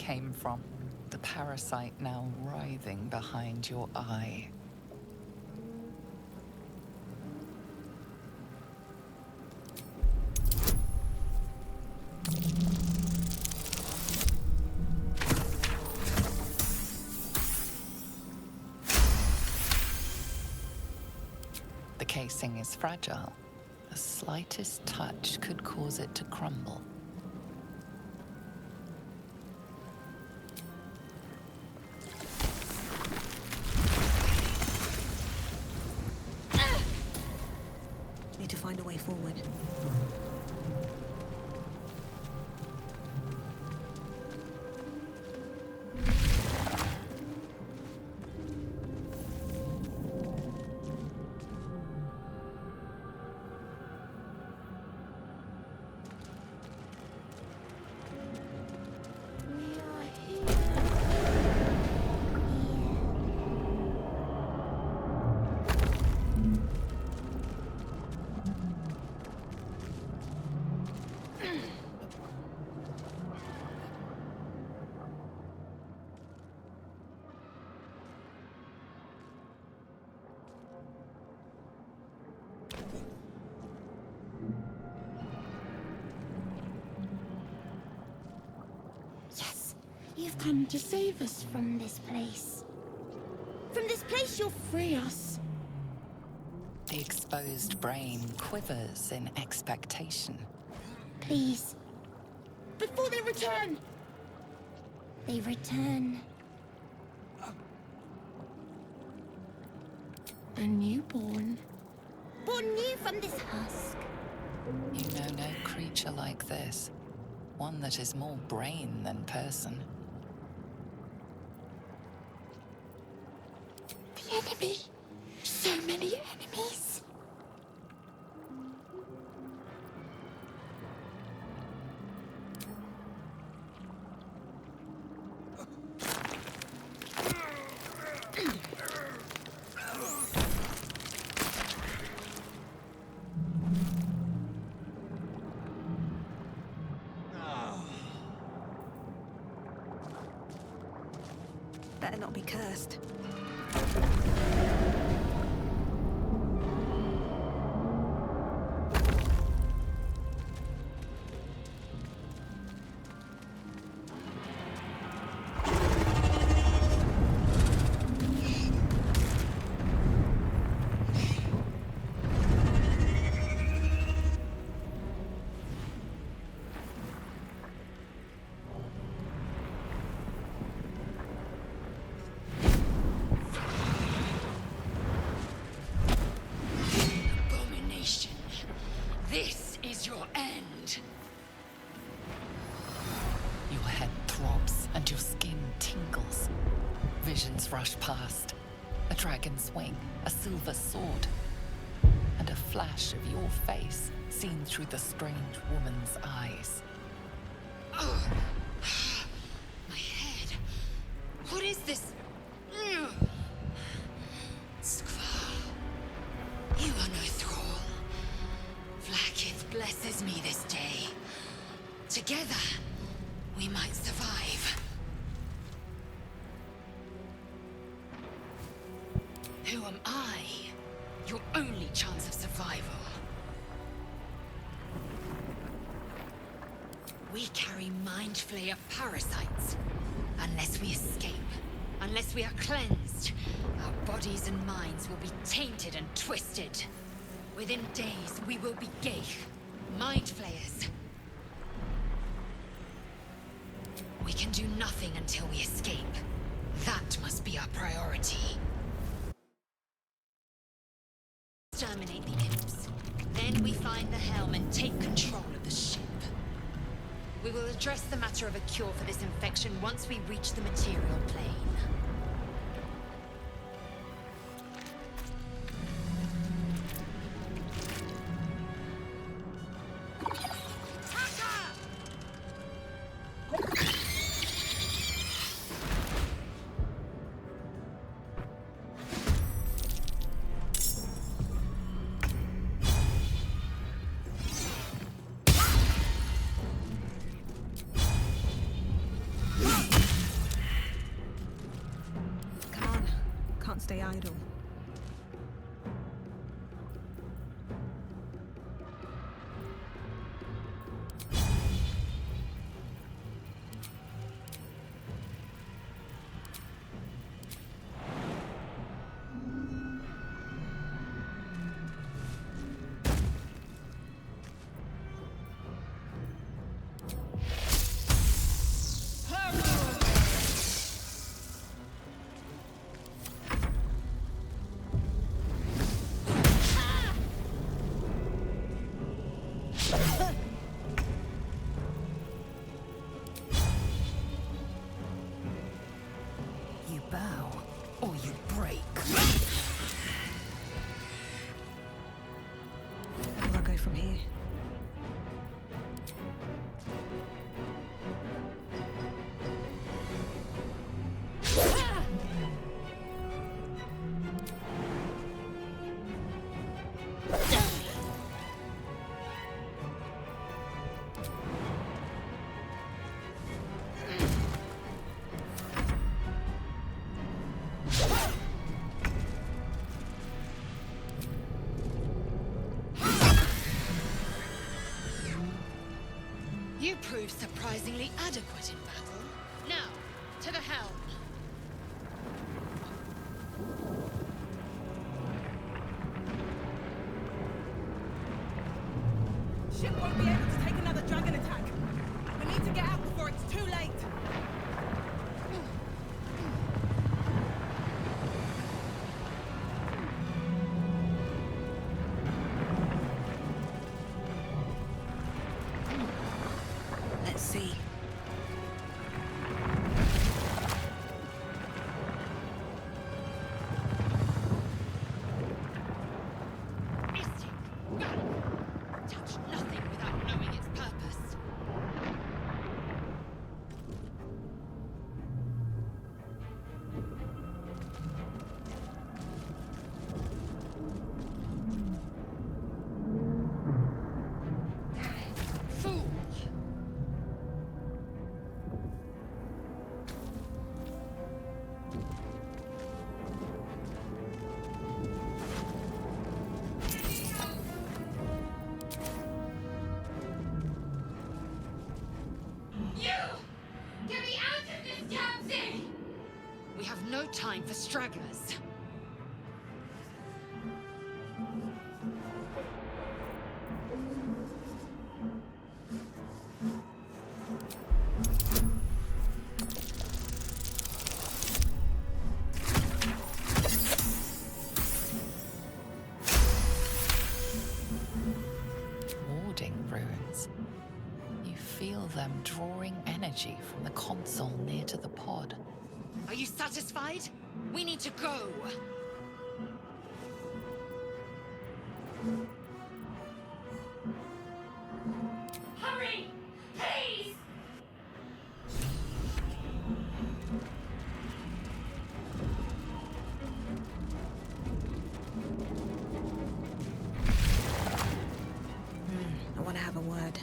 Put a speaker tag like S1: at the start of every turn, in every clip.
S1: came from. The parasite now writhing behind your eye. The casing is fragile. The slightest touch could cause it to crumble.
S2: Need to find a way forward.
S3: You've come to save us from this place. From this place you'll free us.
S1: The exposed brain quivers in expectation.
S3: Please. Before they return! They return. A newborn. Born new from this husk.
S1: You know no creature like this. One that is more brain than person.
S3: The enemy. So many enemies.
S2: Better not be cursed.
S4: This is your end.
S1: Your head throbs and your skin tingles. Visions rush past. A dragon's wing, a silver sword, and a flash of your face seen through the strange woman's eyes.
S4: Oh. My head. What is this? Skvar. You are no thrall. Vlaakith blesses me this day. Together, we might survive. Who am I? Your only chance of survival. We carry mind flayer parasites. Unless we escape, unless we are cleansed, our bodies and minds will be tainted and twisted. Within days, we will be Geich, mind flayers. We can do nothing until we escape. That must be our priority. Exterminate the imps. Then we find the helm and take control of the ship. We will address the matter of a cure for this infection once we reach the material plane.
S2: stay idle.
S1: You bow, or you break.
S2: Where do I go from here?
S4: You proved surprisingly adequate in battle. Now, to the helm.
S5: Ship won't be able to take another dragon attack. We need to get out before it's too late.
S2: Let's see.
S4: Mystic, back! Touch nothing without knowing its purpose. Fool! You! Get me out of this damn thing! We have no time for stragglers.
S1: Warding ruins. You feel them drawing energy from the console near to the pod.
S4: Are you satisfied? We need to go. Hurry! Please!
S2: I want to have a word.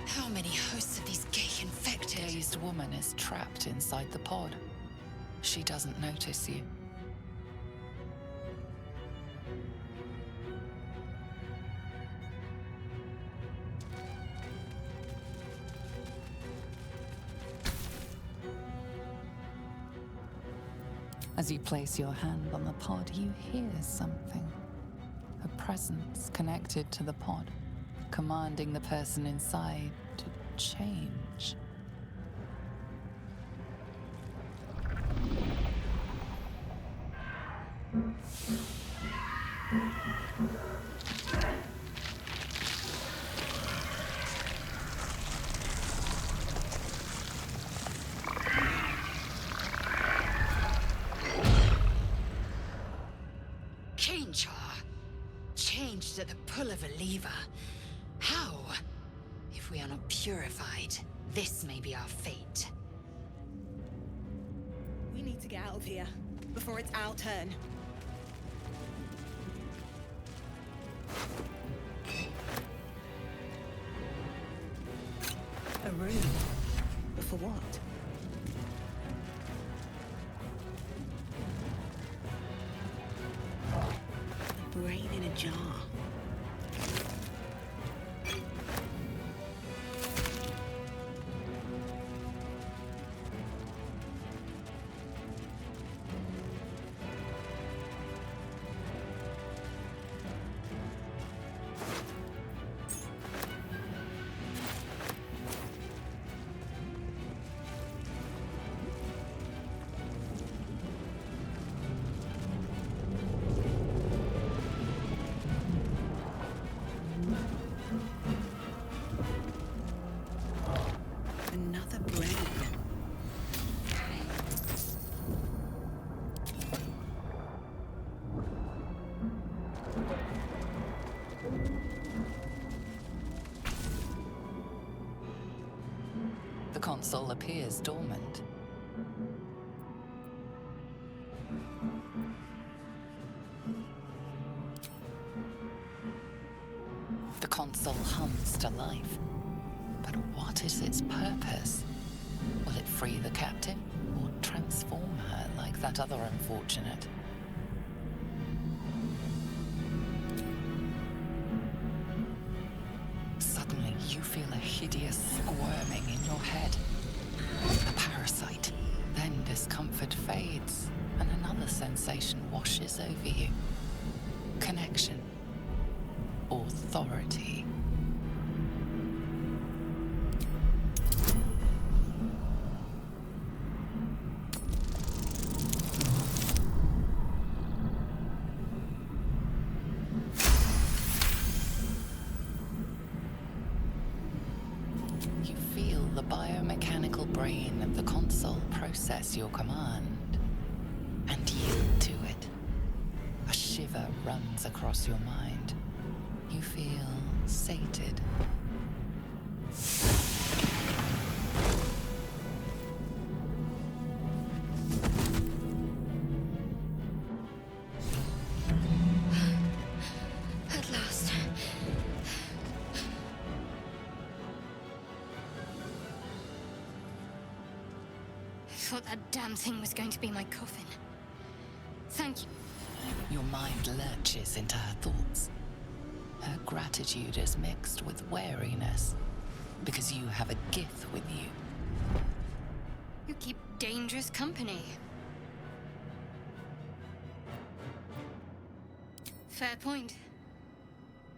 S4: How many hosts of these gay infected?
S1: Dazed woman is trapped inside the pod. She doesn't notice you. As you place your hand on the pod, you hear something. A presence connected to the pod, commanding the person inside to change.
S4: Changed at the pull of a lever. How? If we are not purified, this may be our fate.
S5: We need to get out of here before it's our turn.
S2: A room. But for what? brain in a jar. Another brain.
S1: The console appears dormant. The console hums to life. But what is its purpose? Will it free the captive or transform her like that other unfortunate? Suddenly, you feel a hideous squirming in your head. A parasite. Then discomfort fades, and another sensation washes over you. Connection. Authority. You feel the biomechanical brain of the console process your command and yield to it. A shiver runs across your mind. You feel sated.
S4: At last. I thought that damn thing was going to be my coffin. Thank you.
S1: Your mind lurches into her thoughts. Her gratitude is mixed with wariness, because you have a gift with you.
S4: You keep dangerous company. Fair point.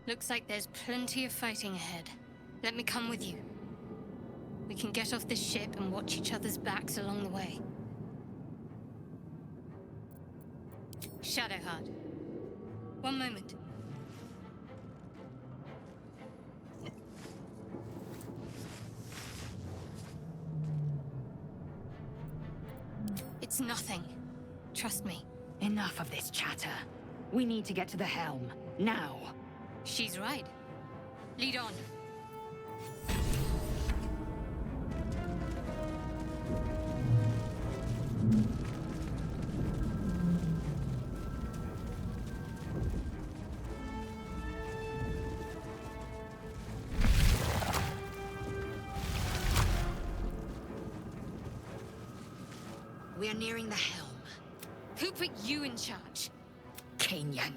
S4: Looks like there's plenty of fighting ahead. Let me come with you. We can get off this ship and watch each other's backs along the way. Shadowheart. One moment. It's nothing. Trust me.
S6: Enough of this chatter. We need to get to the helm. Now.
S4: She's right. Lead on. We are nearing the helm. Who put you in charge?
S6: Yank.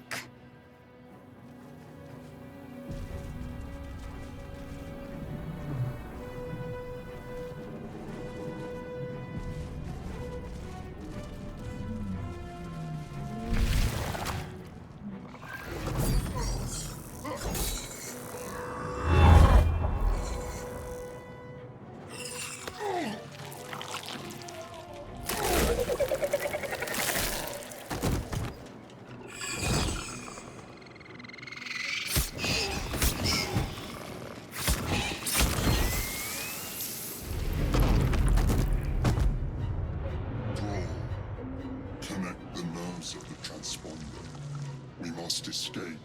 S7: Escape.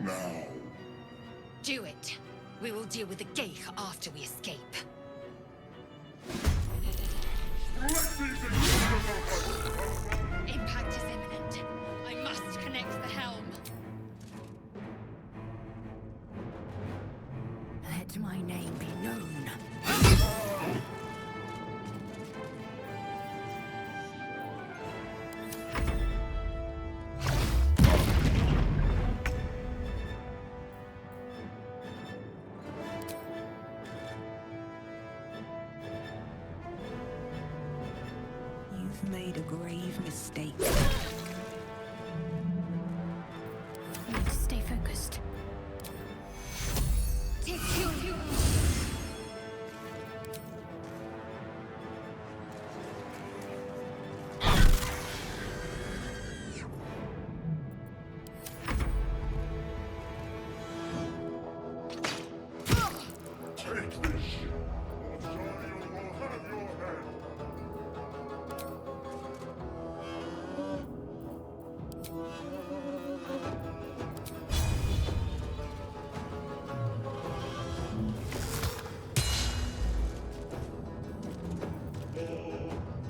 S7: Now.
S4: Do it. We will deal with the Geich after we escape. Impact is imminent. I must connect the helm.
S6: Let my name be known.
S2: made a grave mistake.
S3: I need to stay focused.
S7: Take this shit, or Zariel will have your head.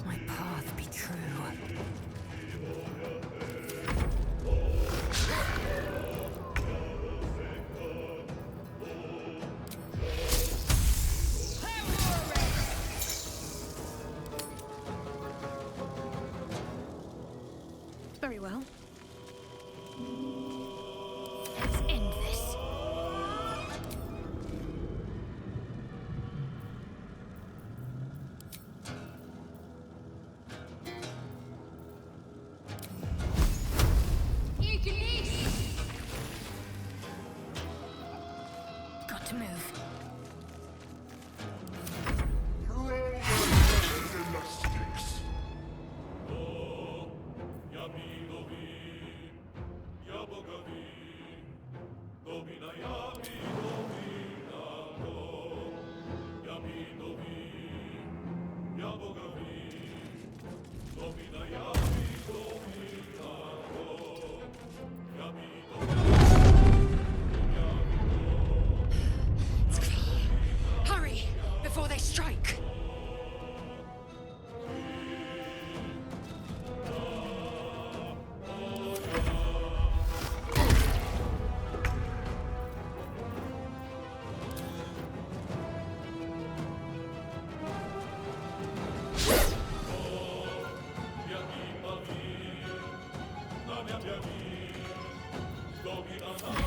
S2: My path be true. Very well.
S3: Let's end this. Got to move.
S7: Throw the head in the sticks.
S4: Hurry, before they strike!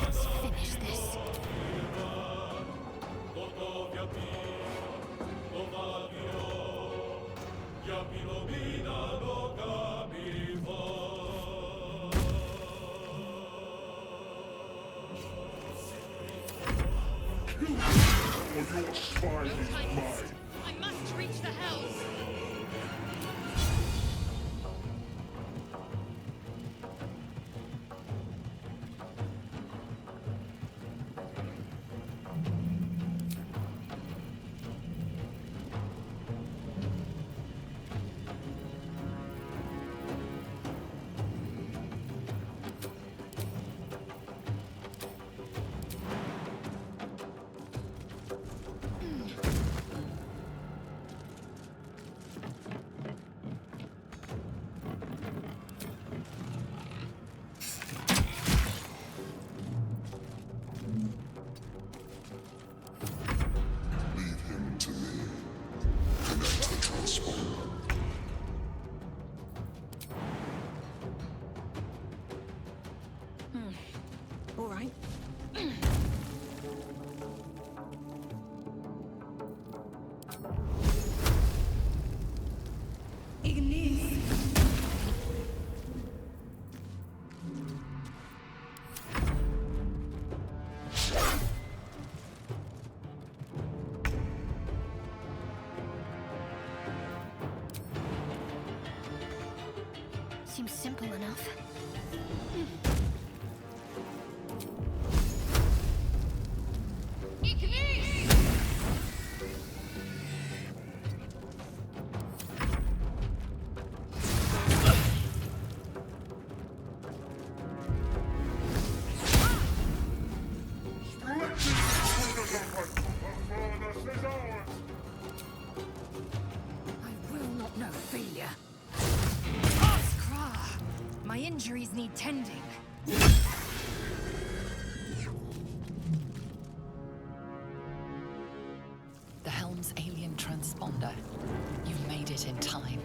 S3: Let's finish this.
S7: Or your spine is mine.
S4: I must reach the hells!
S7: Leave him to me. Connect the transponder.
S2: All right. Ignis.
S3: Seems simple enough.
S6: I will not know failure. My injuries need tending.
S1: The Helm's alien transponder. You've made it in time.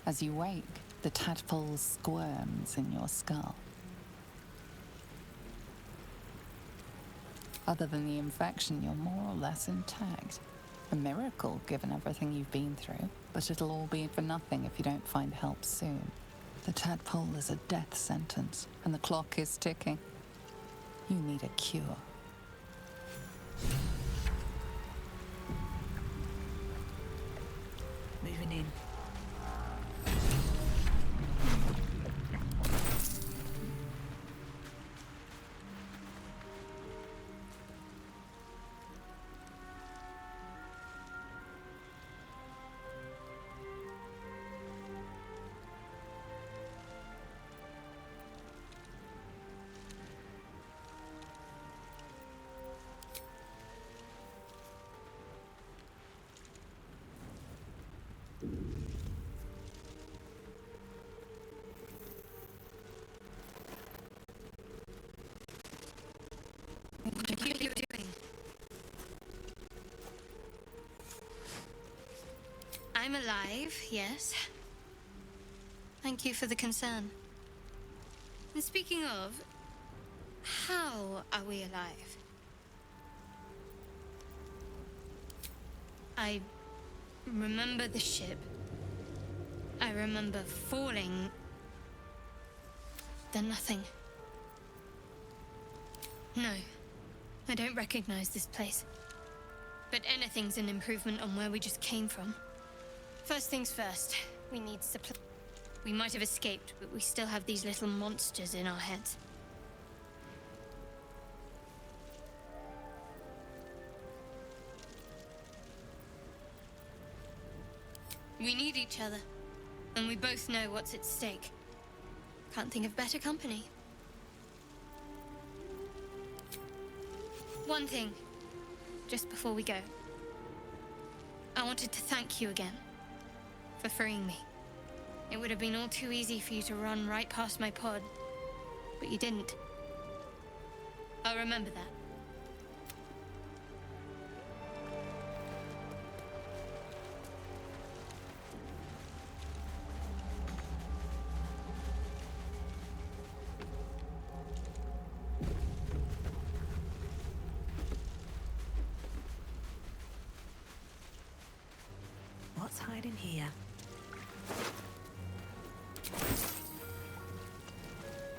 S1: As you wake, the tadpole squirms in your skull. Other than the infection, you're more or less intact. A miracle, given everything you've been through, but it'll all be for nothing if you don't find help soon. The tadpole is a death sentence, and the clock is ticking. You need a cure.
S2: Moving in.
S4: What are you doing? I'm alive, yes. Thank you for the concern. And speaking of, how are we alive? I remember the ship. I remember falling. Then nothing. No, I don't recognize this place. But anything's an improvement on where we just came from. First things first, we need supply. We might have escaped, but we still have these little monsters in our heads. We need each other, and we both know what's at stake. Can't think of better company. One thing, just before we go. I wanted to thank you again for freeing me. It would have been all too easy for you to run right past my pod, but you didn't. I'll remember that.
S2: What's hiding here?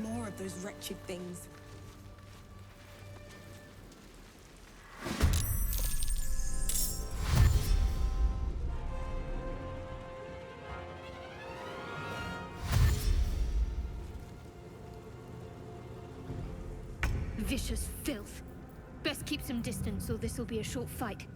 S2: More of those wretched things.
S4: Vicious filth. Best keep some distance, or this'll be a short fight.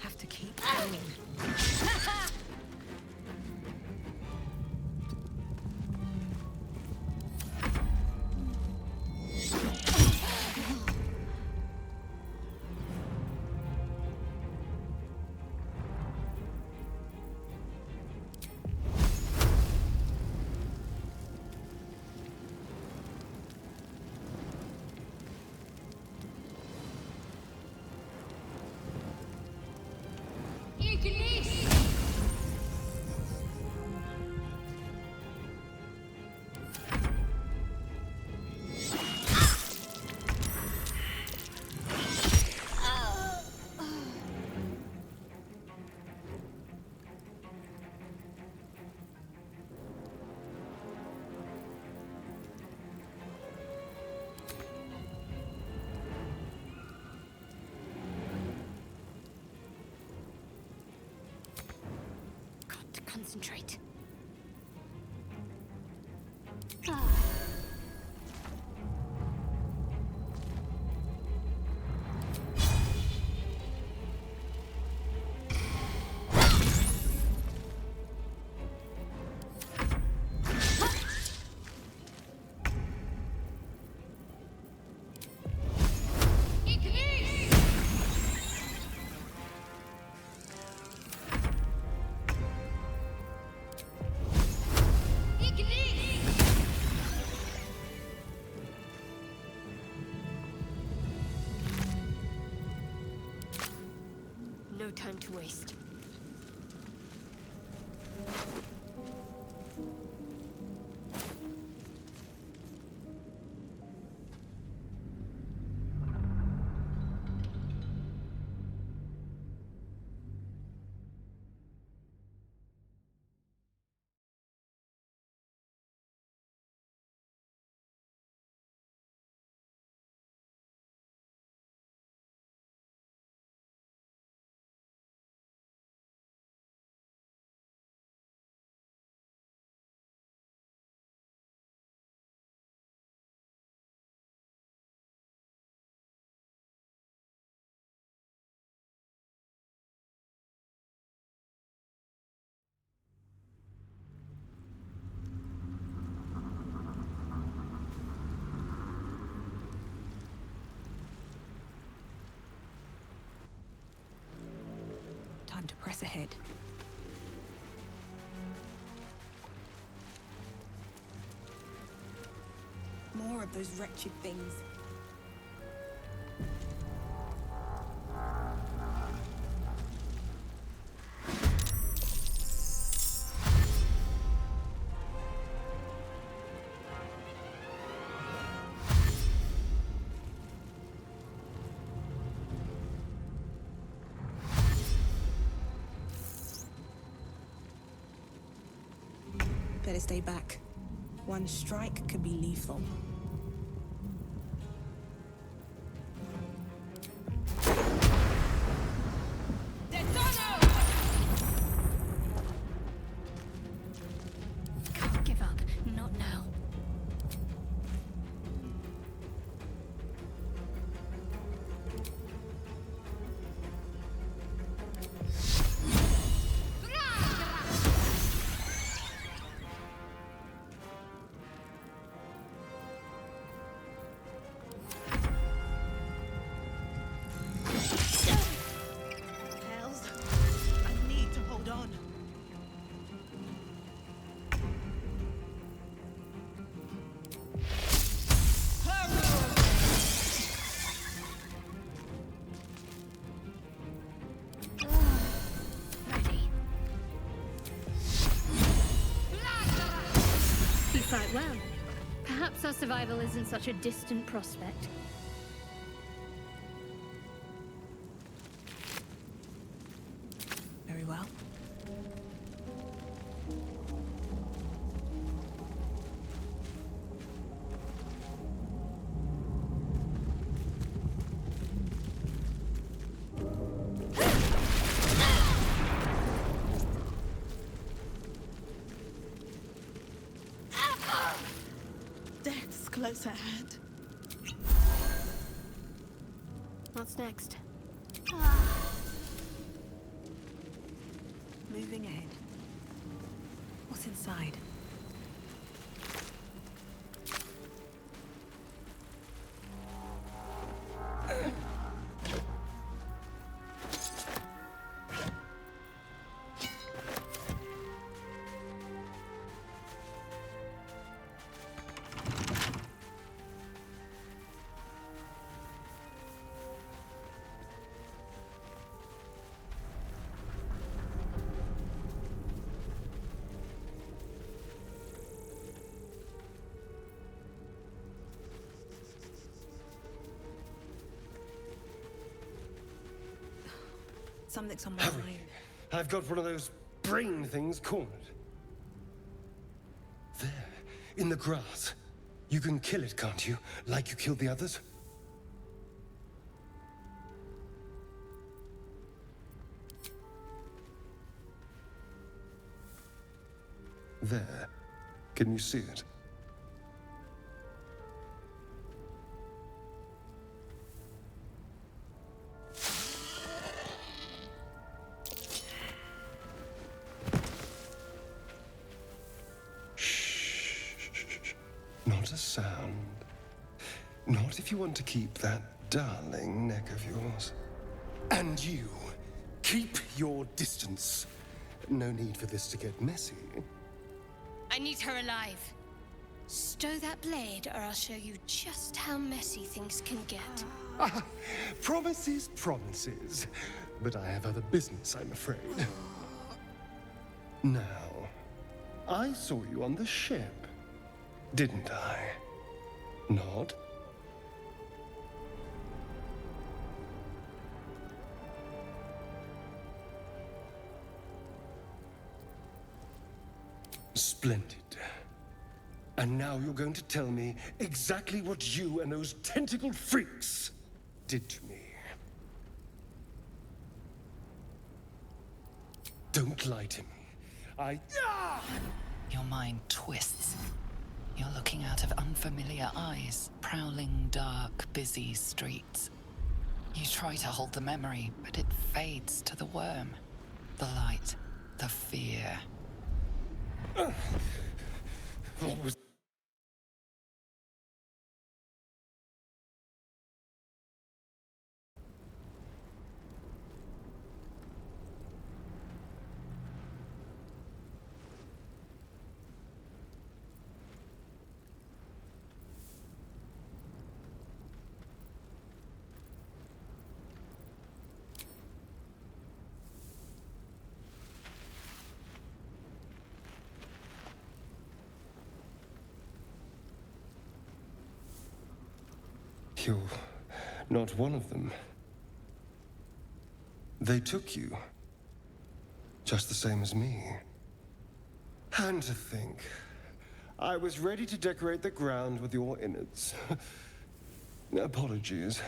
S2: Have to keep going.
S3: concentrate.
S8: No time to waste.
S2: Time to press ahead. More of those wretched things. Better stay back. One strike could be lethal.
S8: Can't give up. Not now.
S5: Hells. I need to hold on.
S8: Ready.
S9: You fight well. Perhaps our survival isn't such a distant prospect.
S2: Very well.
S5: Death's close at hand.
S8: What's next?
S2: Moving ahead. What's inside? Something's on my
S10: Hurry.
S2: mind.
S10: I've got one of those brain things cornered. There, in the grass. You can kill it, can't you? Like you killed the others? There. Can you see it? Shh. Not a sound. Not if you want to keep that darling neck of yours. And you, keep your distance. No need for this to get messy.
S8: I need her alive. Stow that blade, or I'll show you just how messy things can get.
S10: Promises, promises. But I have other business, I'm afraid. Now, I saw you on the ship, didn't I? Nod? Splendid. And now you're going to tell me exactly what you and those tentacled freaks did to me. Don't lie to me.
S1: Your mind twists. You're looking out of unfamiliar eyes, prowling dark, busy streets. You try to hold the memory, but it fades to the worm. The light, the fear.
S10: What was... You're not one of them. They took you. Just the same as me. And to think, I was ready to decorate the ground with your innards. Apologies.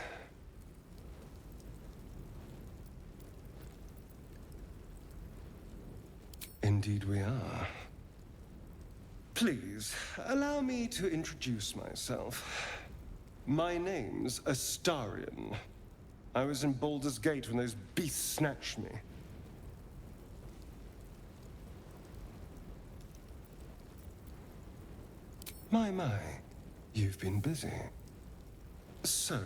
S10: Indeed we are. Please, allow me to introduce myself. My name's Astarion. I was in Baldur's Gate when those beasts snatched me. My, you've been busy. So,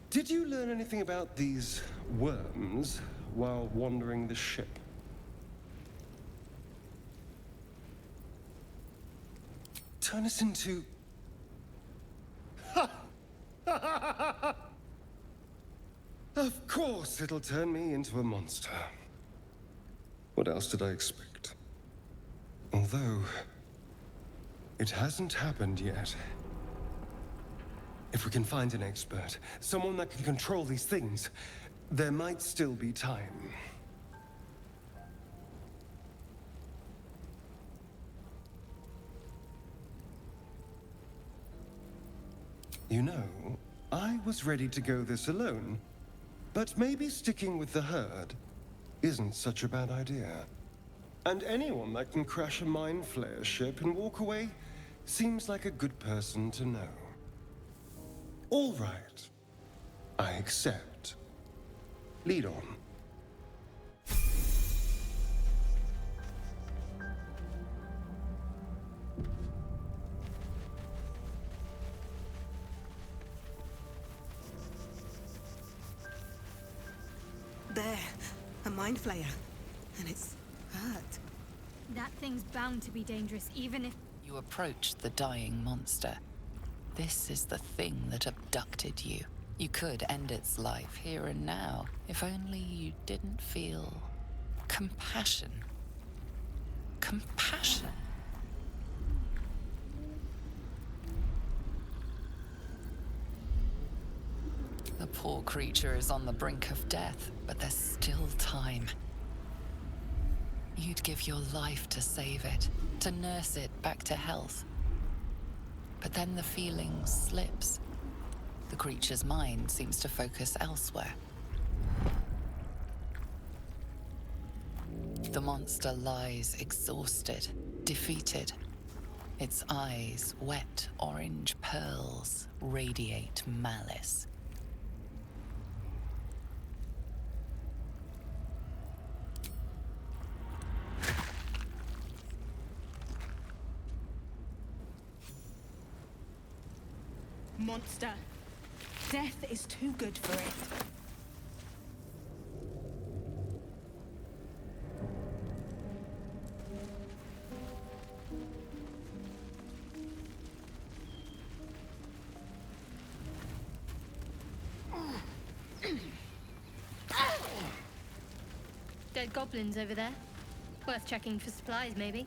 S10: did you learn anything about these worms while wandering the ship? Turn us into... Of course it'll turn me into a monster. What else did I expect? Although, it hasn't happened yet. If we can find an expert, someone that can control these things, there might still be time. You know, I was ready to go this alone, but maybe sticking with the herd isn't such a bad idea. And anyone that can crash a mind flayer ship and walk away seems like a good person to know. All right, I accept. Lead on.
S2: There, a mind flayer. And it's hurt.
S9: That thing's bound to be dangerous, even if...
S1: You approach the dying monster. This is the thing that abducted you. You could end its life here and now, if only you didn't feel compassion. Compassion. The poor creature is on the brink of death, but there's still time. You'd give your life to save it, to nurse it back to health. But then the feeling slips. The creature's mind seems to focus elsewhere. The monster lies exhausted, defeated. Its eyes, wet orange pearls, radiate malice.
S5: Monster. Death is too good for it.
S9: Dead goblins over there. Worth checking for supplies, maybe.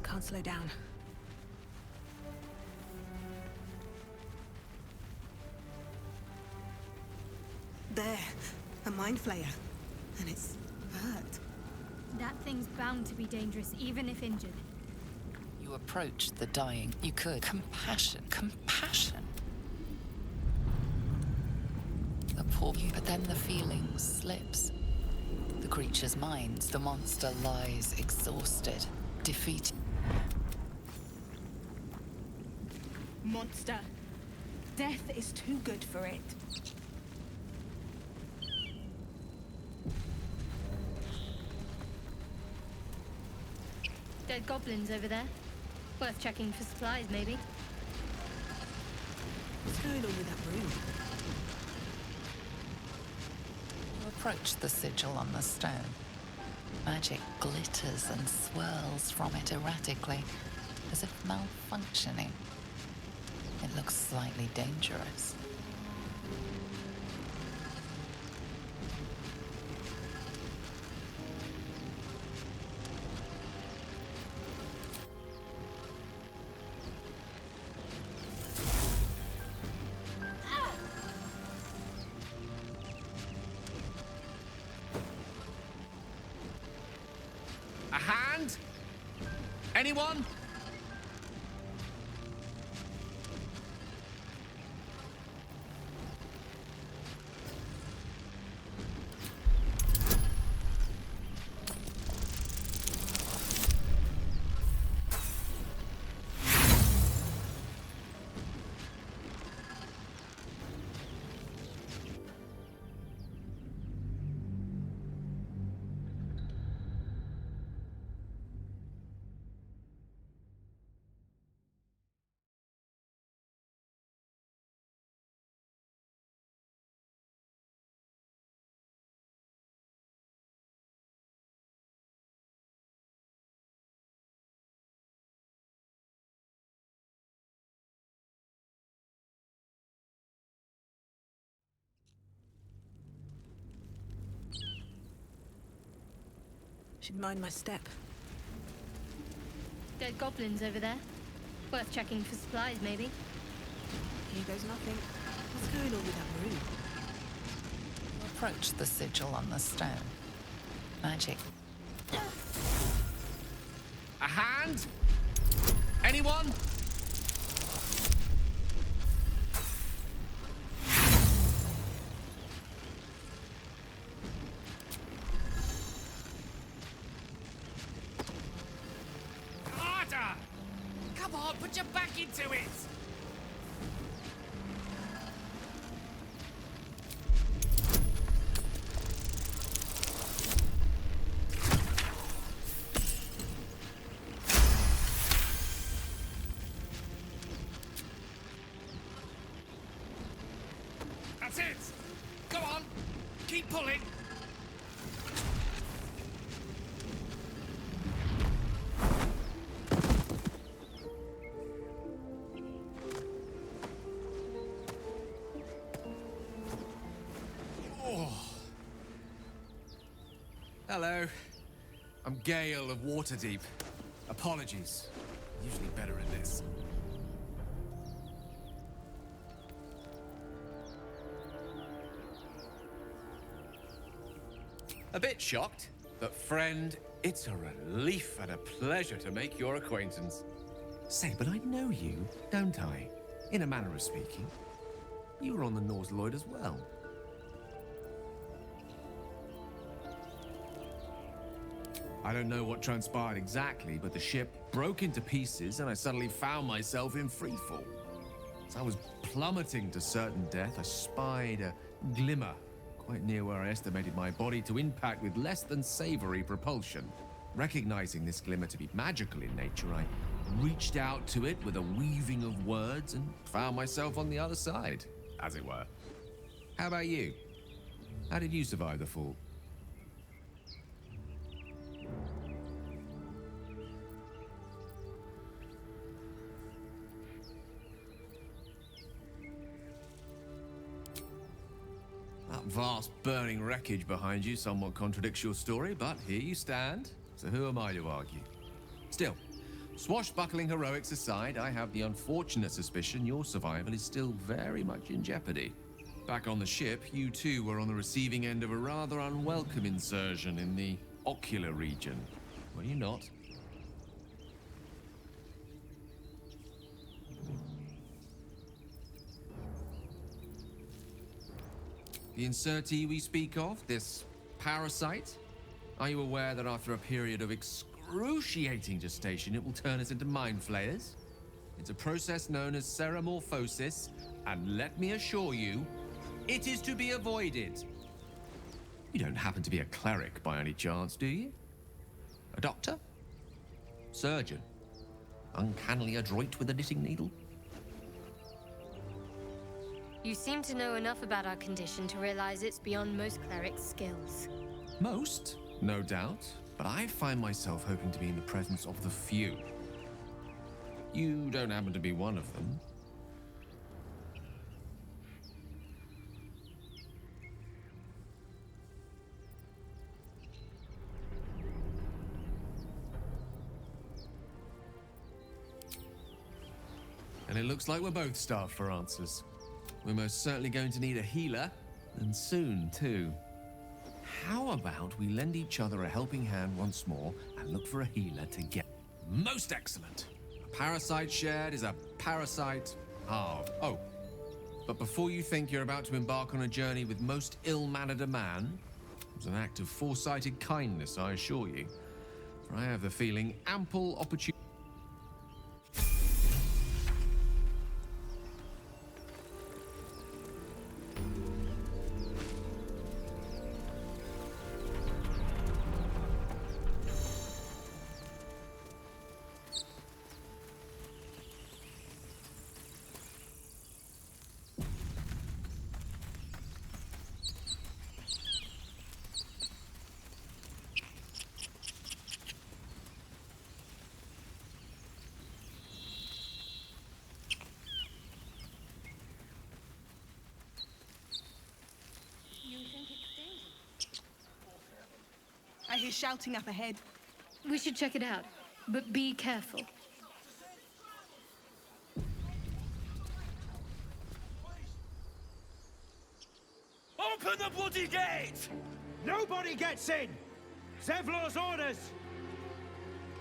S2: Can't slow down. There, a mind flayer. And it's hurt.
S9: That thing's bound to be dangerous, even if injured.
S1: You approached the dying. You could. Compassion. Compassion. The poor you, but then the feeling slips. The creature's mind, the monster lies exhausted, defeated.
S5: Monster. Death is too good for it.
S9: Dead goblins over there. Worth checking for supplies, maybe.
S2: What's going on with that room?
S1: You approach the sigil on the stone. Magic glitters and swirls from it erratically, as if malfunctioning. It looks slightly dangerous.
S11: A hand? Anyone?
S2: Should mind my step.
S9: Dead goblins over there. Worth checking for supplies, maybe.
S2: Here goes nothing. What's going on with that room?
S1: You approach the sigil on the stone. Magic.
S11: A hand? Anyone? Harder! Come on, put your back into it! That's it! Go on! Keep pulling! Hello. I'm Gale of Waterdeep. Apologies. Usually better at this. A bit shocked, but friend, it's a relief and a pleasure to make your acquaintance. Say, but I know you, don't I? In a manner of speaking. You were on the Norse Lloyd as well. I don't know what transpired exactly, but the ship broke into pieces and I suddenly found myself in freefall. As I was plummeting to certain death, I spied a glimmer quite near where I estimated my body to impact with less than savory propulsion. Recognizing this glimmer to be magical in nature, I reached out to it with a weaving of words and found myself on the other side, as it were. How about you? How did you survive the fall? That vast burning wreckage behind you somewhat contradicts your story, but here you stand, so who am I to argue? Still, swashbuckling heroics aside, I have the unfortunate suspicion your survival is still very much in jeopardy. Back on the ship, you too were on the receiving end of a rather unwelcome insertion in the ocular region, were you not? The insertee we speak of, this parasite, are you aware that after a period of excruciating gestation, it will turn us into mind flayers? It's a process known as ceremorphosis, and let me assure you, it is to be avoided. You don't happen to be a cleric by any chance, do you? A doctor? Surgeon? Uncannily adroit with a knitting needle?
S9: You seem to know enough about our condition to realize it's beyond most clerics' skills.
S11: Most, no doubt, but I find myself hoping to be in the presence of the few. You don't happen to be one of them. And it looks like we're both starved for answers. We're most certainly going to need a healer, and soon, too. How about we lend each other a helping hand once more and look for a healer together? Most excellent! A parasite shared is a parasite halved. Oh, but before you think you're about to embark on a journey with most ill-mannered a man, it was an act of foresighted kindness, I assure you. For I have the feeling ample opportunity.
S5: I hear shouting up ahead.
S9: We should check it out, but be careful.
S12: Open the bloody gate! Nobody gets in! Zevlor's orders!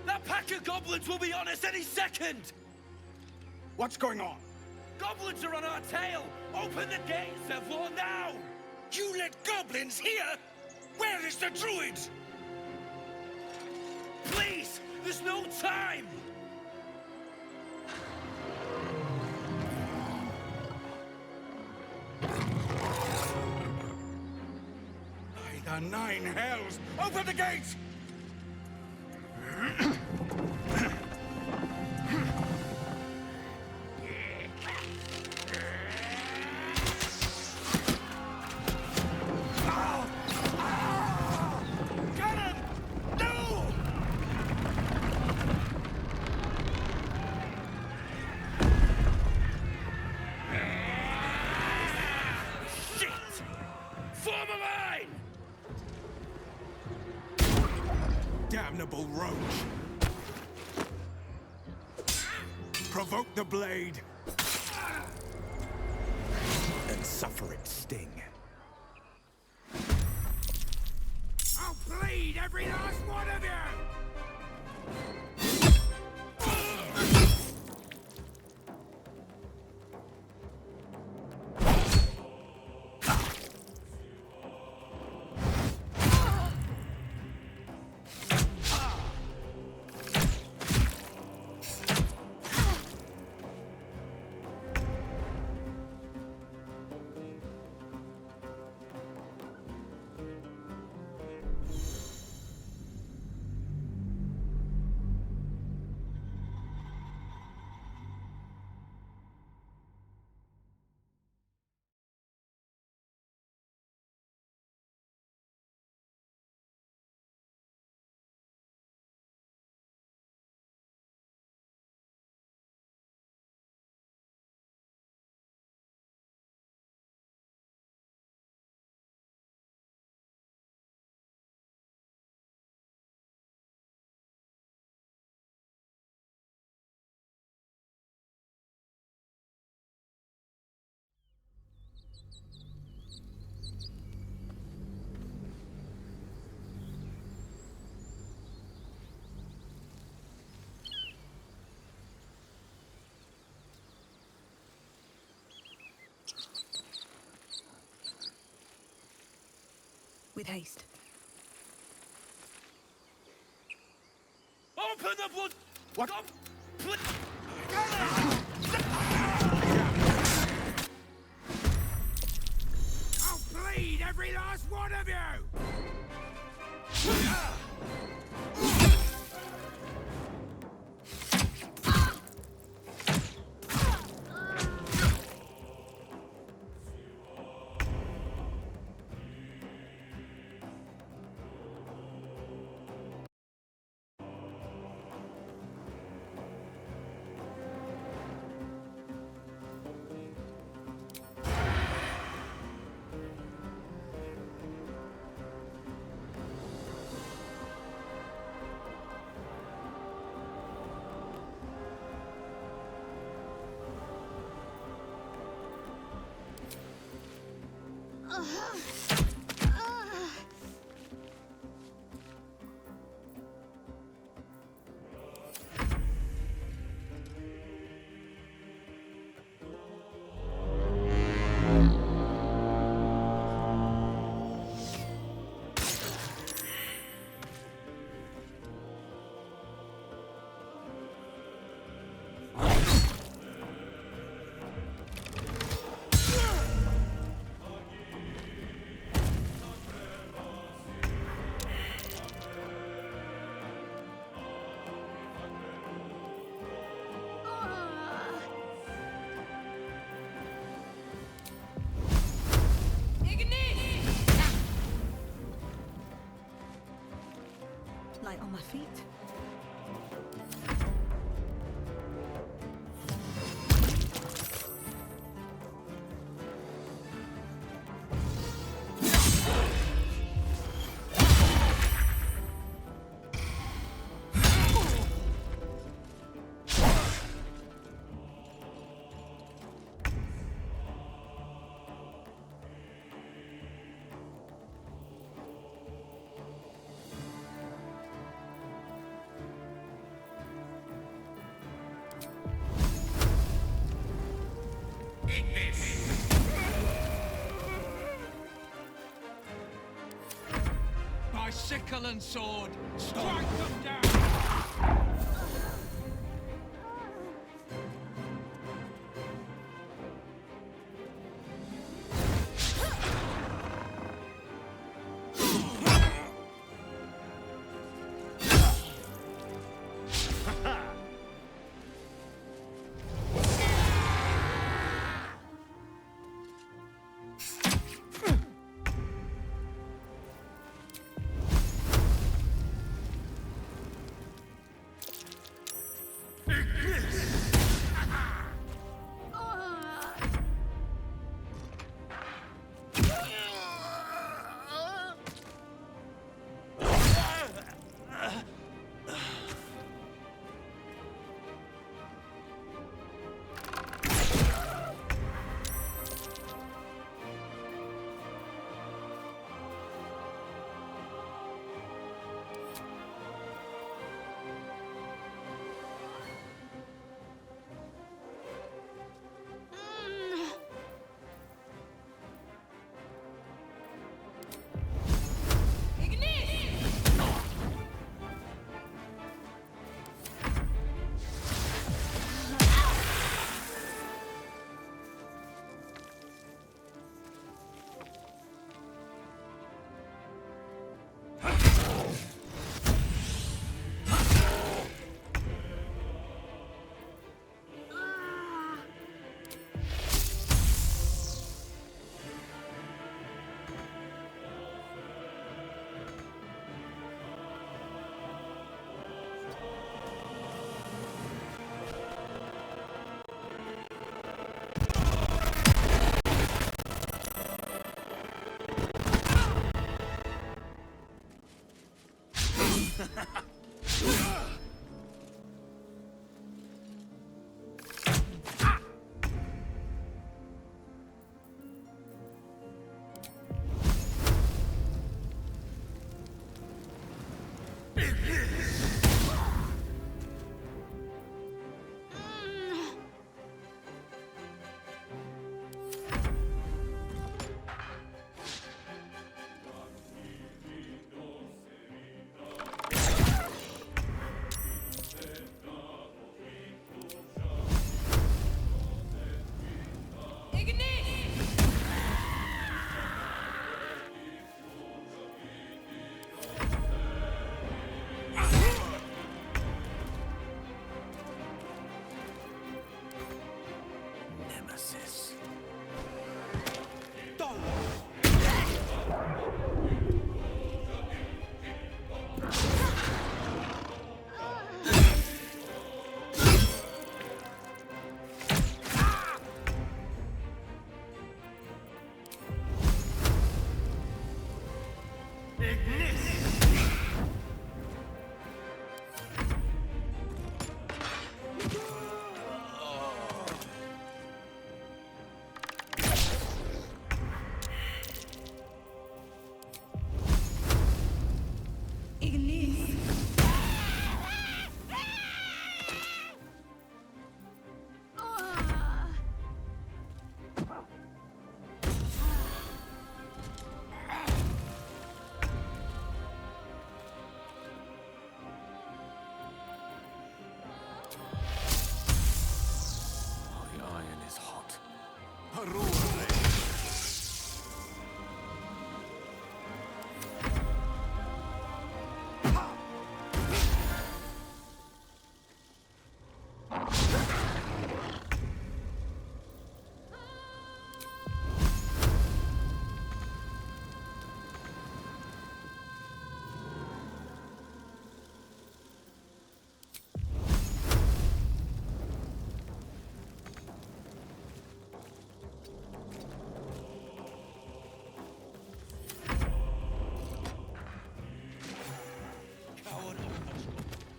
S12: That pack of goblins will be on us any second! What's going on? Goblins are on our tail! Open the gate, Zevlor, now! You let goblins here? Where is the druid? Please! There's no time! By the nine hells! Open the gate! Form a line!
S13: damnable roach! Provoke the blade, and suffer its sting. I'll bleed every last one of you!
S2: With haste.
S12: Open the blood!
S13: What? I'll bleed every last one of you!
S2: Light on my feet.
S13: By sickle and sword, strike them down!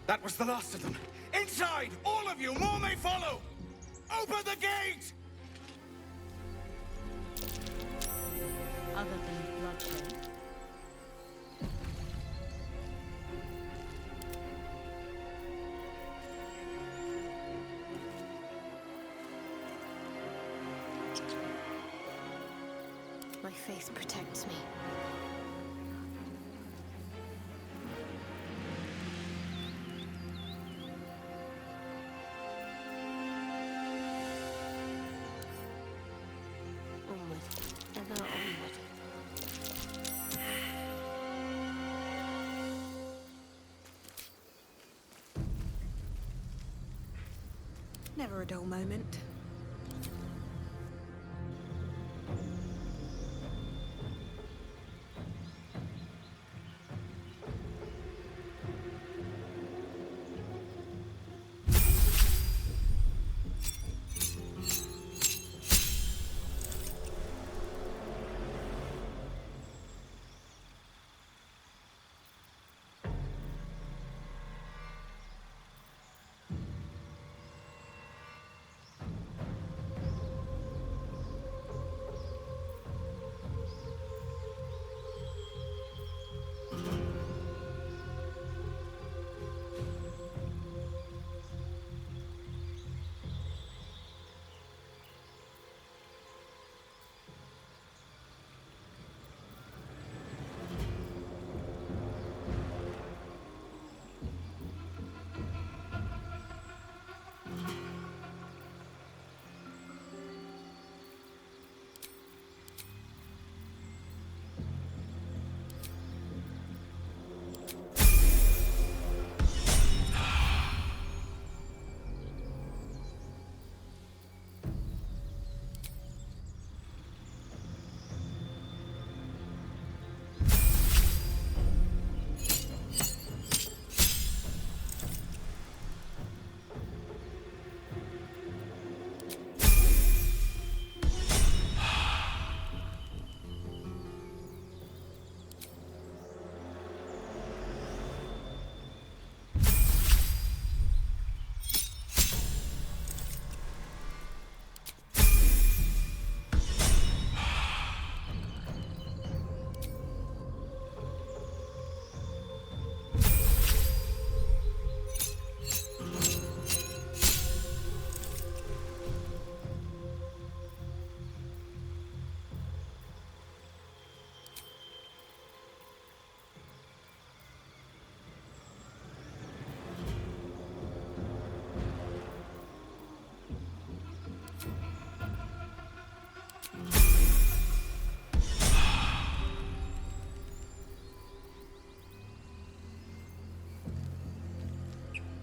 S12: That was the last of them. Inside! All of you! More may follow! Open the gate!
S9: Other than bloodshed.
S8: My faith protects me. Onward, ever onward.
S2: Never a dull moment.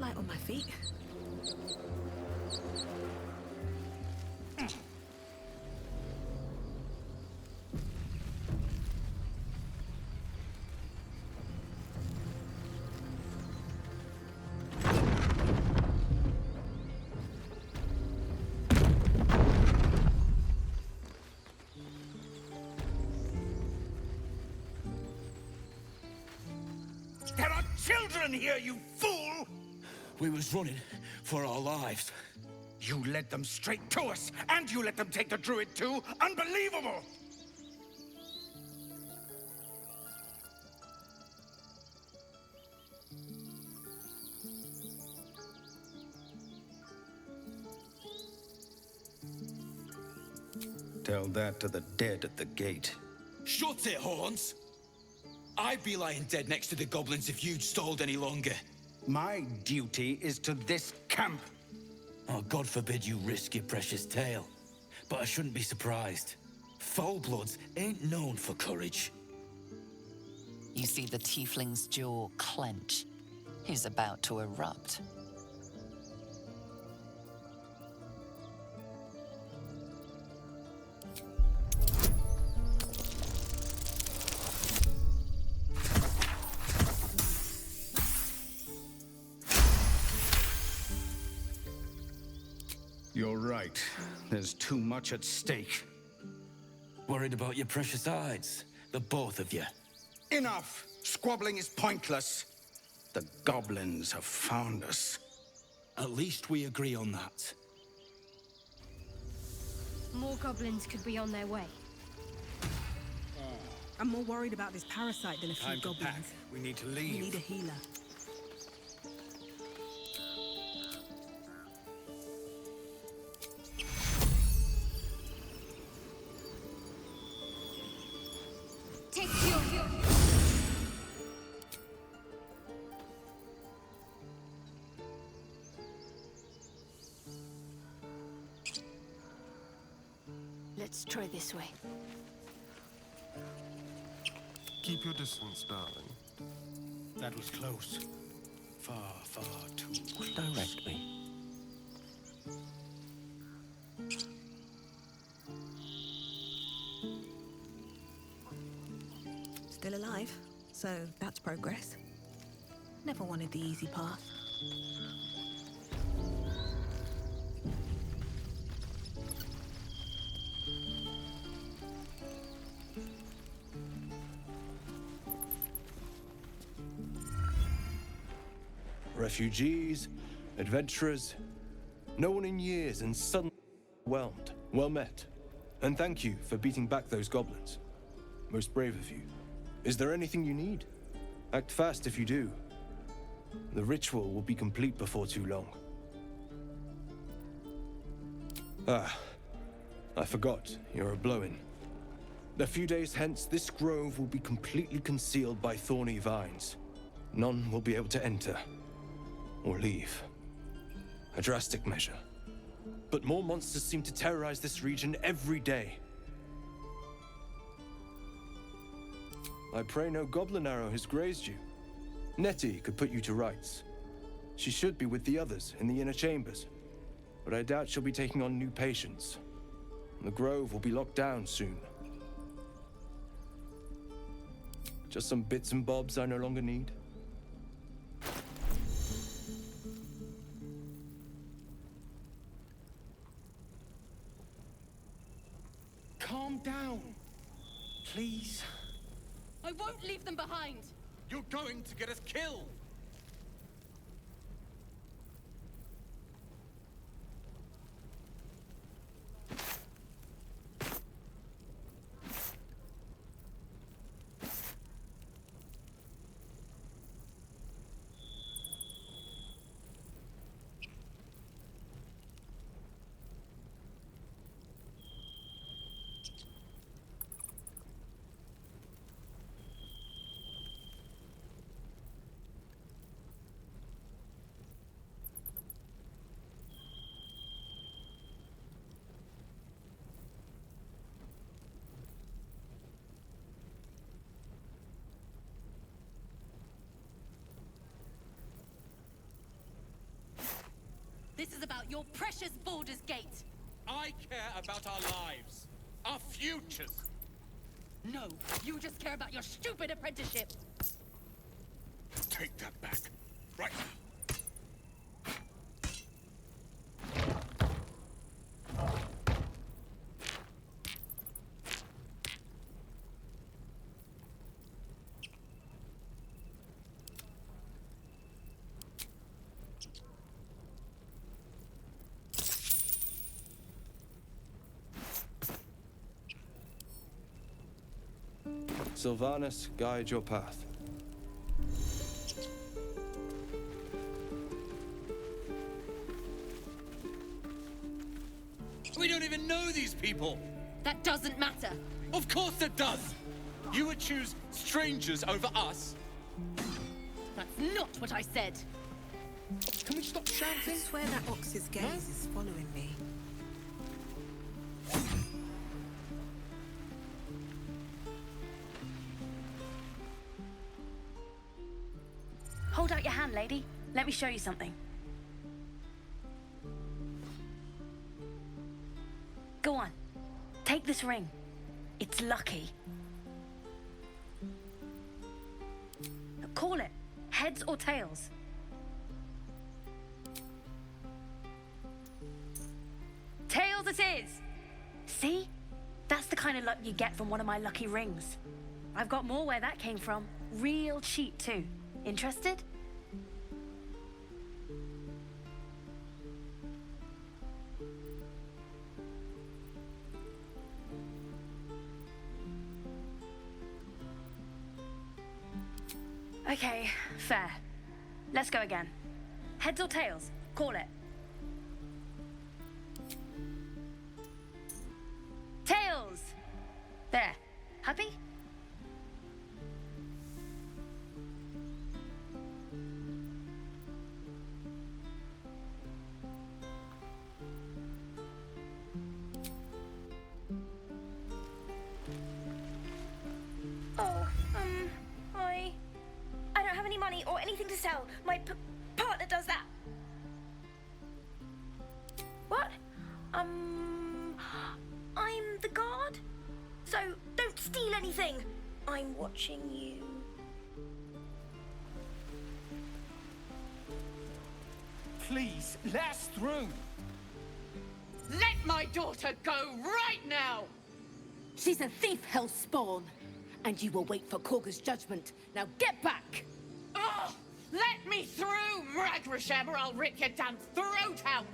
S2: Light on my feet.
S12: There are children here, you fool! We was running for our lives. You led them straight to us, and you let them take the druid too? Unbelievable!
S14: Tell that to the dead at the gate.
S12: Shut it, Horns! I'd be lying dead next to the goblins if you'd stalled any longer.
S14: My duty is to this camp.
S12: Oh, God forbid you risk your precious tail. But I shouldn't be surprised. Foul-bloods ain't known for courage.
S1: You see the tiefling's jaw clench. He's about to erupt.
S14: You're right. There's too much at stake.
S12: Worried about your precious hides, the both of you.
S14: Enough! Squabbling is pointless. The goblins have found us.
S12: At least we agree on that.
S9: More goblins could be on their way.
S2: I'm more worried about this parasite than a few
S14: Time to
S2: goblins.
S14: pack. We need to
S2: We
S14: leave.
S2: need a healer.
S4: Take your...
S9: Let's try this way.
S10: Keep your distance, darling.
S14: That was close. Far, far too close.
S1: Direct me.
S2: Still alive, so that's progress. Never wanted the easy path.
S10: Refugees, adventurers, no one in years and suddenly overwhelmed. Well met. And thank you for beating back those goblins. Most brave of you. Is there anything you need? Act fast if you do. The ritual will be complete before too long. Ah, I forgot, you're a blow-in. A few days hence, this grove will be completely concealed by thorny vines. None will be able to enter or leave. A drastic measure. But more monsters seem to terrorize this region every day. I pray no goblin arrow has grazed you. Nettie could put you to rights. She should be with the others in the inner chambers, but I doubt she'll be taking on new patients. The grove will be locked down soon. Just some bits and bobs I no longer need.
S14: Calm down, please.
S8: I won't leave them behind.
S13: You're going to get us killed!
S15: This is about your precious Baldur's Gate.
S12: I care about our lives. Our futures.
S15: No, you just care about your stupid apprenticeship.
S12: Take that back. Right now.
S10: Sylvanus, guide your path.
S12: We don't even know these people.
S15: That doesn't matter.
S12: Of course it does. You would choose strangers over us.
S15: That's not what I said.
S12: Can we stop shouting?
S2: I swear that ox's gaze is following me.
S3: Hold out your hand, lady. Let me show you something. Go on. Take this ring. It's lucky. Call it. Heads or tails. Tails it is! See? That's the kind of luck you get from one of my lucky rings. I've got more where that came from. Real cheap, too. Interested? Okay, fair. Let's go again. Heads or tails? Call it. Tails! There. Happy?
S16: Oh, I don't have any money or anything to sell. My partner does that. What? I'm the guard. So don't steal anything. I'm watching you.
S13: Please, let us through.
S15: Let my daughter go right now! She's a thief, hellspawn. And you will wait for Korga's judgment. Now get back! Oh, let me through, Mragrasham, or I'll rip your damn throat out!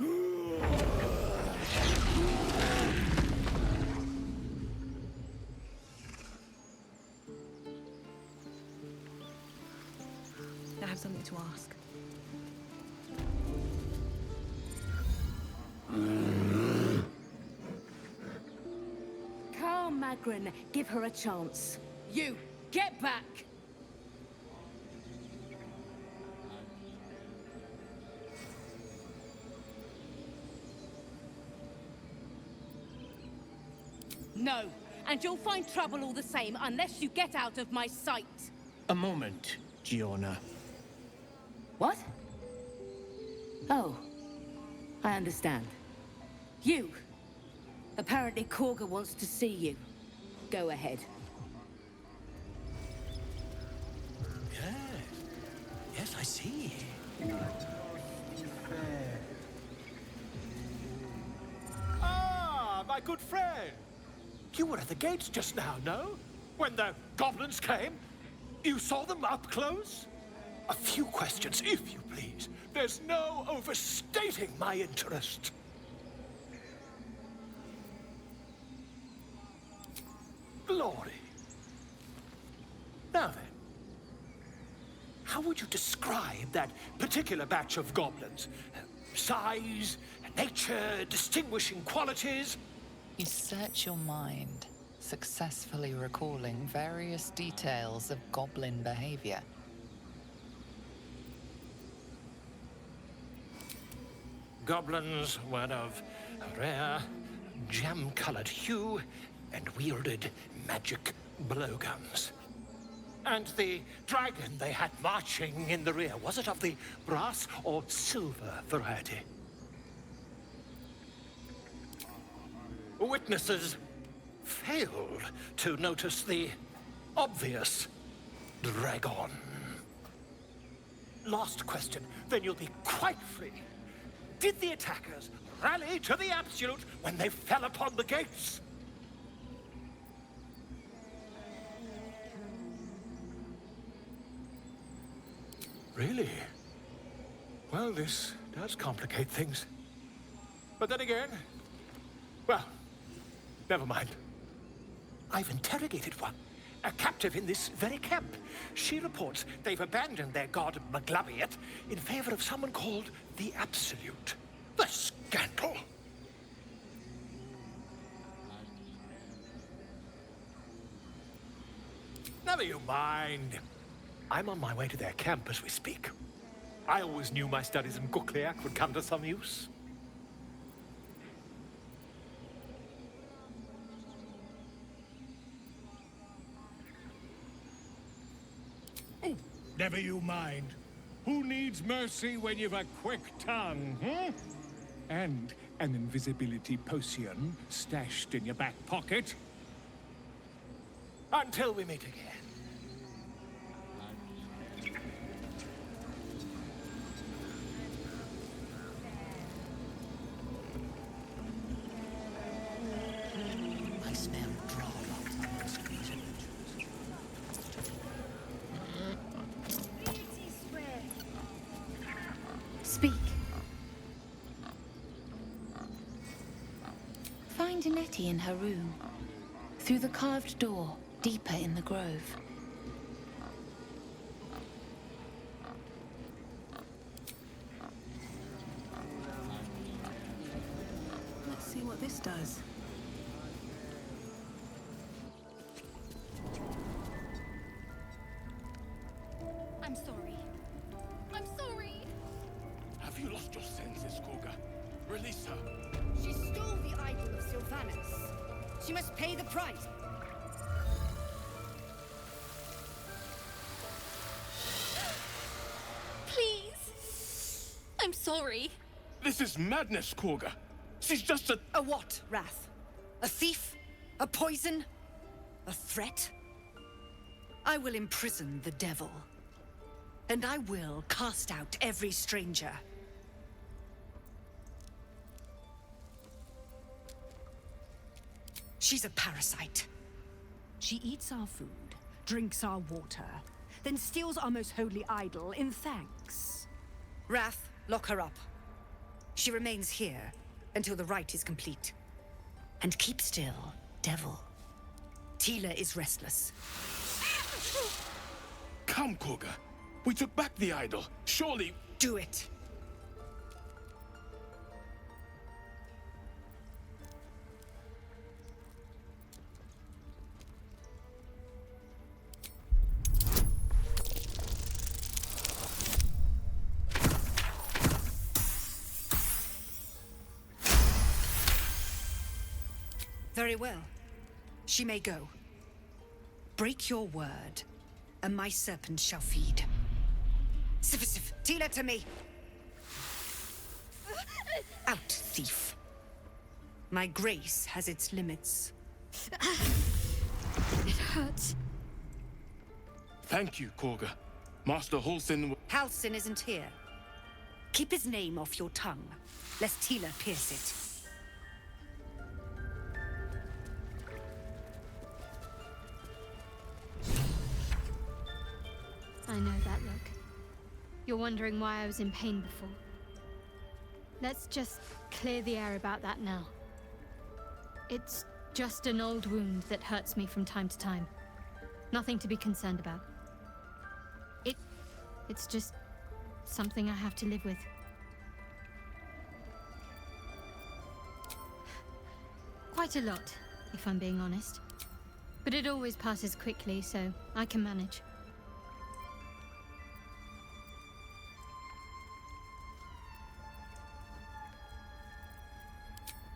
S2: I have something to ask.
S15: Calm, Magrin. Give her a chance. You, get back! No, and you'll find trouble all the same unless you get out of my sight.
S17: A moment, Giorna.
S15: What? Oh, I understand. You! Apparently Korga wants to see you. Go ahead.
S17: Yes, I see.
S13: Ah, my good friend. You were at the gates just now, no? When the goblins came? You saw them up close? A few questions, if you please. There's no overstating my interest. Glory. Now then, how would you describe that particular batch of goblins? Size, nature, distinguishing qualities?
S1: You search your mind, successfully recalling various details of goblin behavior.
S13: Goblins were of a rare, jam-colored hue and wielded magic blowguns. And the dragon they had marching in the rear, was it of the brass or silver variety? Witnesses failed to notice the obvious dragon. Last question, then you'll be quite free. Did the attackers rally to the Absolute when they fell upon the gates? Really? Well, this does complicate things. But then again, well, never mind. I've interrogated one, a captive in this very camp. She reports they've abandoned their god Maglabiet in favor of someone called the Absolute. The scandal! Never you mind. I'm on my way to their camp as we speak. I always knew my studies in Gukliak would come to some use.
S17: Never you mind. Who needs mercy when you've a quick tongue, hmm? And an invisibility potion stashed in your back pocket?
S13: Until we meet again.
S17: I smell draw
S9: Speak. Find Nettie in her room. Through the carved door, deeper in the grove.
S2: Let's see what this does.
S15: I'm sorry. I'm sorry.
S12: Have you lost your senses, Koga? Release her.
S15: She stole the idol of Sylvanus. She must pay the price.
S8: Please. I'm sorry.
S12: This is madness, Koga. She's just a...
S15: A what, Wrath? A thief? A poison? A threat? I will imprison the devil. And I will cast out every stranger. She's a parasite.
S18: She eats our food, drinks our water, then steals our most holy idol in thanks.
S15: Wrath, lock her up. She remains here until the rite is complete. And keep still, devil. Tila is restless.
S12: Come, Koga. We took back the idol. Surely...
S15: Do it. Very well. She may go. Break your word, and my serpent shall feed. Sif, Tila to me! Out, thief. My grace has its limits.
S8: It hurts.
S12: Thank you, Koga. Master Halsin...
S15: Halsin isn't here. Keep his name off your tongue, lest Tila pierce it.
S9: I know that look. You're wondering why I was in pain before. Let's just clear the air about that now. It's just an old wound that hurts me from time to time. Nothing to be concerned about. It's just something I have to live with. Quite a lot, if I'm being honest. But it always passes quickly, so I can manage.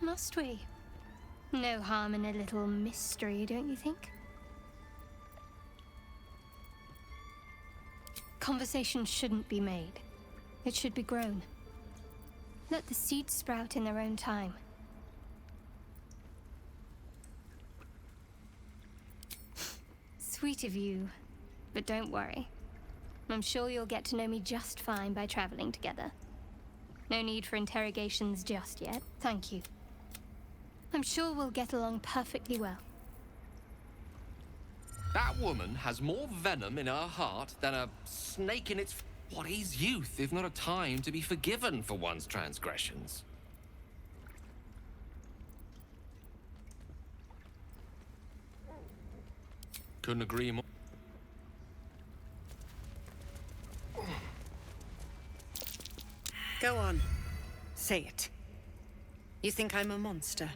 S9: Must we? No harm in a little mystery, don't you think? Conversation shouldn't be made. It should be grown. Let the seeds sprout in their own time. Sweet of you, but don't worry. I'm sure you'll get to know me just fine by traveling together. No need for interrogations just yet, thank you. I'm sure we'll get along perfectly well.
S19: That woman has more venom in her heart than a snake in its... What is youth if not a time to be forgiven for one's transgressions? Couldn't agree more.
S6: Go on. Say it. You think I'm a monster?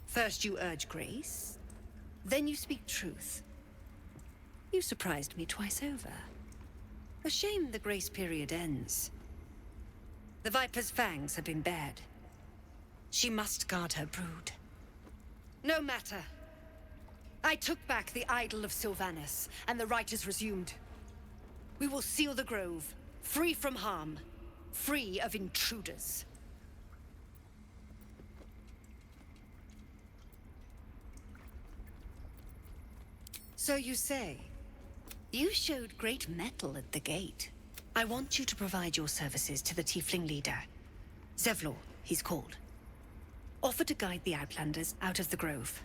S6: First you urge grace, then you speak truth. You surprised me twice over. A shame the grace period ends. The Viper's fangs have been bared. She must guard her brood. No matter. I took back the idol of Sylvanus, and the rite is resumed. We will seal the grove, free from harm, free of intruders. So you say, you showed great mettle at the gate. I want you to provide your services to the Tiefling leader. Zevlor, he's called. Offer to guide the Outlanders out of the grove.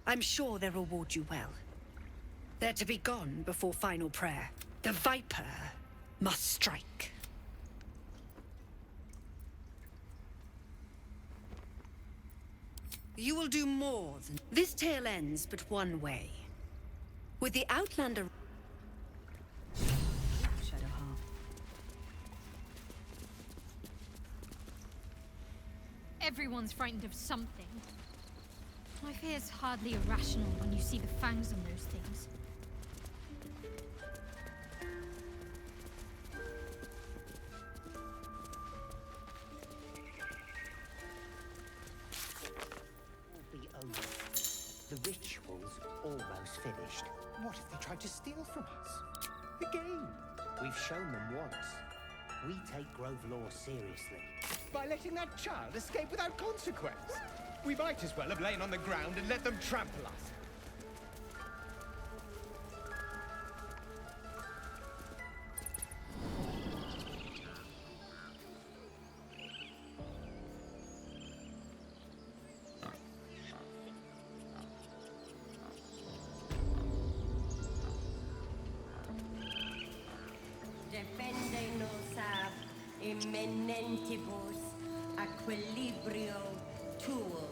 S6: I'm sure they'll reward you well. They're to be gone before final prayer. The Viper must strike. You will do more than... This tale ends but one way. With the Outlander...
S9: Everyone's frightened of something. My fear's hardly irrational when you see the fangs on those things.
S20: Will be over. The ritual's almost finished. What if they tried to steal from us? Again? We've shown them once. We take Grove law seriously.
S21: By letting that child escape without consequence. We might as well have lain on the ground and let them trample us.
S22: Defendenos ab immanentibus equilibrio tuo.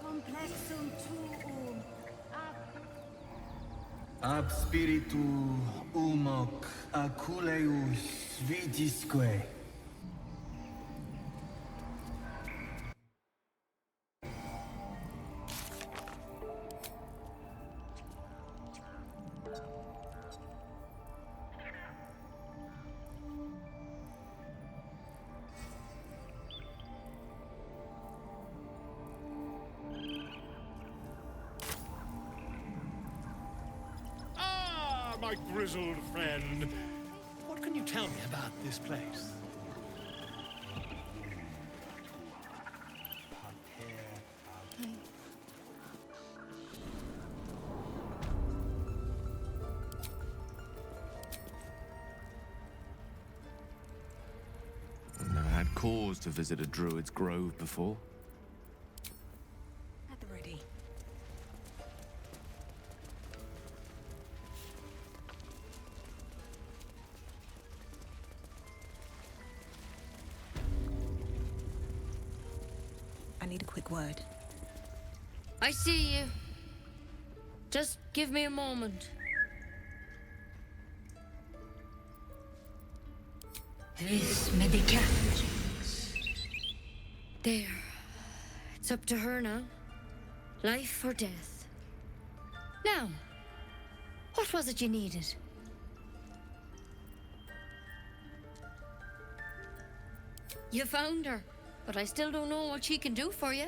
S22: Complexum tuum
S23: ab spiritu humoc aculeus vitisque.
S17: My grizzled friend. What can you tell me about this place?
S11: I've never had cause to visit a druid's grove before.
S2: At the ready. I need a quick word.
S24: I see you. Just give me a moment.
S6: This medicat.
S24: There. It's up to her now. Life or death. Now, what was it you needed? You found her, but I still don't know what she can do for you.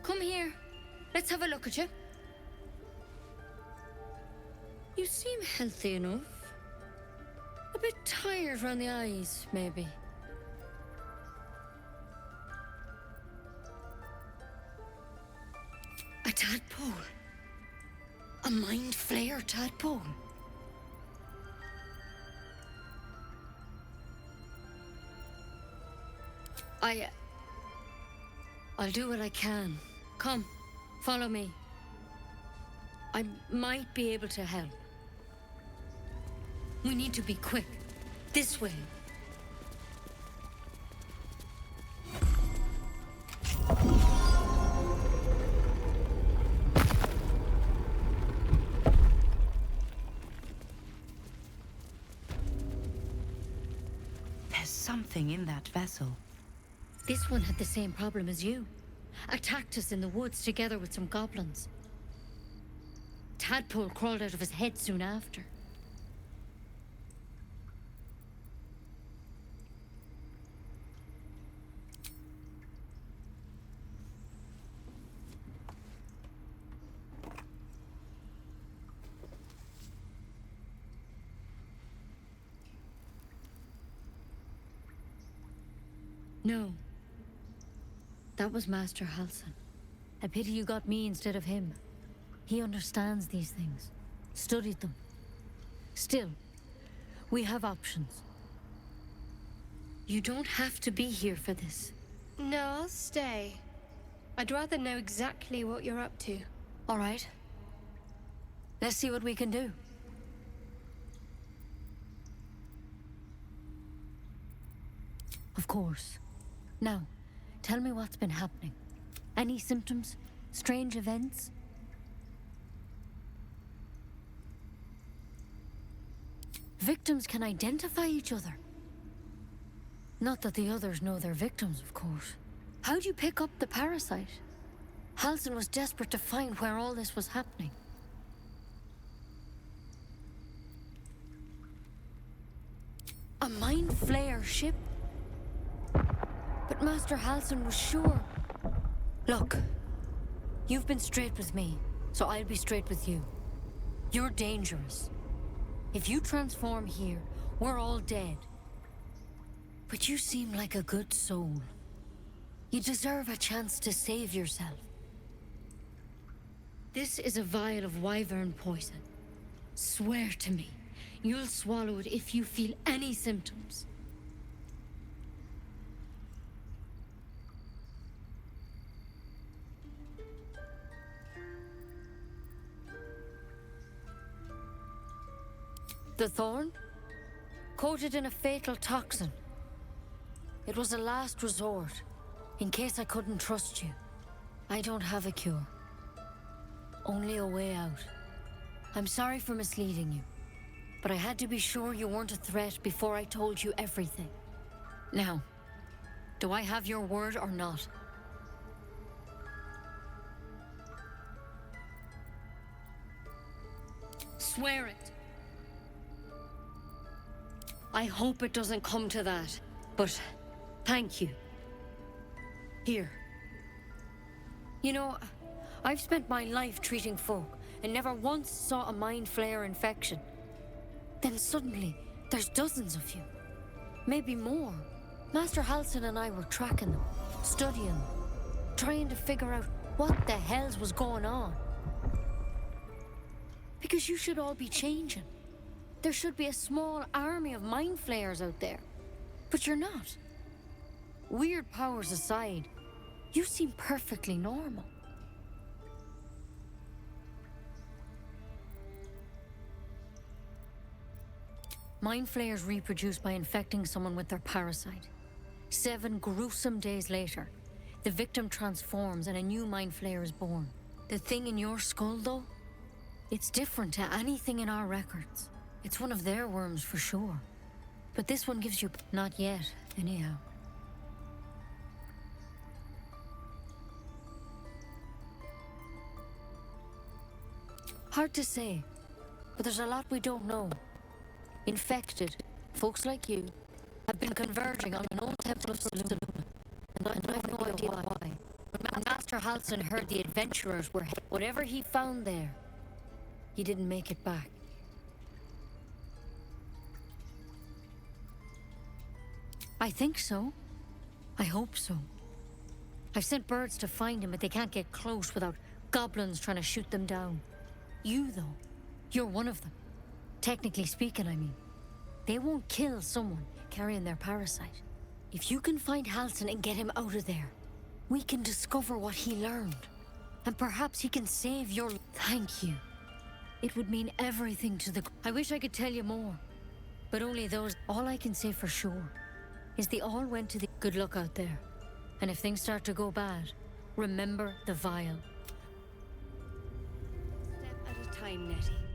S24: Come here. Let's have a look at you. You seem healthy enough. A bit tired around the eyes, maybe. A tadpole. A mind flayer tadpole. I'll do what I can. Come, follow me. I might be able to help. We need to be quick. This way.
S18: There's something in that vessel.
S24: This one had the same problem as you. Attacked us in the woods together with some goblins. Tadpole crawled out of his head soon after. No. That was Master Halsin. A pity you got me instead of him. He understands these things. Studied them. Still, we have options. You don't have to be here for this.
S8: No, I'll stay. I'd rather know exactly what you're up to.
S24: All right. Let's see what we can do. Of course. Now, tell me what's been happening. Any symptoms? Strange events? Victims can identify each other. Not that the others know they're victims, of course. How'd you pick up the parasite? Halsin was desperate to find where all this was happening. A mind flayer ship? But Master Halsin was sure. Look, you've been straight with me, so I'll be straight with you. You're dangerous. If you transform here, we're all dead. But you seem like a good soul. You deserve a chance to save yourself. This is a vial of wyvern poison. Swear to me, you'll swallow it if you feel any symptoms. The thorn? Coated in a fatal toxin. It was a last resort, in case I couldn't trust you. I don't have a cure. Only a way out. I'm sorry for misleading you, but I had to be sure you weren't a threat before I told you everything. Now, do I have your word or not? Swear it. I hope it doesn't come to that, but thank you. Here. You know, I've spent my life treating folk and never once saw a mind flayer infection. Then suddenly, there's dozens of you. Maybe more. Master Halsin and I were tracking them, studying them, trying to figure out what the hells was going on. Because you should all be changing. There should be a small army of mind flayers out there. But you're not. Weird powers aside, you seem perfectly normal. Mind flayers reproduce by infecting someone with their parasite. 7 gruesome days later, the victim transforms and a new mind flayer is born. The thing in your skull, though, it's different to anything in our records. It's one of their worms for sure. But this one gives you... Not yet, anyhow. Hard to say, but there's a lot we don't know. Infected, folks like you, have been converging on an old temple of Saluna, and I have no idea why. When Master Halsin heard the adventurers were... Whatever he found there, he didn't make it back. I think so. I hope so. I've sent birds to find him, but they can't get close without goblins trying to shoot them down. You, though, you're one of them. Technically speaking, I mean. They won't kill someone carrying their parasite. If you can find Halsin and get him out of there, we can discover what he learned. And perhaps he can save your... Thank you. It would mean everything to the... I wish I could tell you more. But only those... All I can say for sure is they all went to the... Good luck out there. And if things start to go bad, remember the vial. Step at a time, Nettie.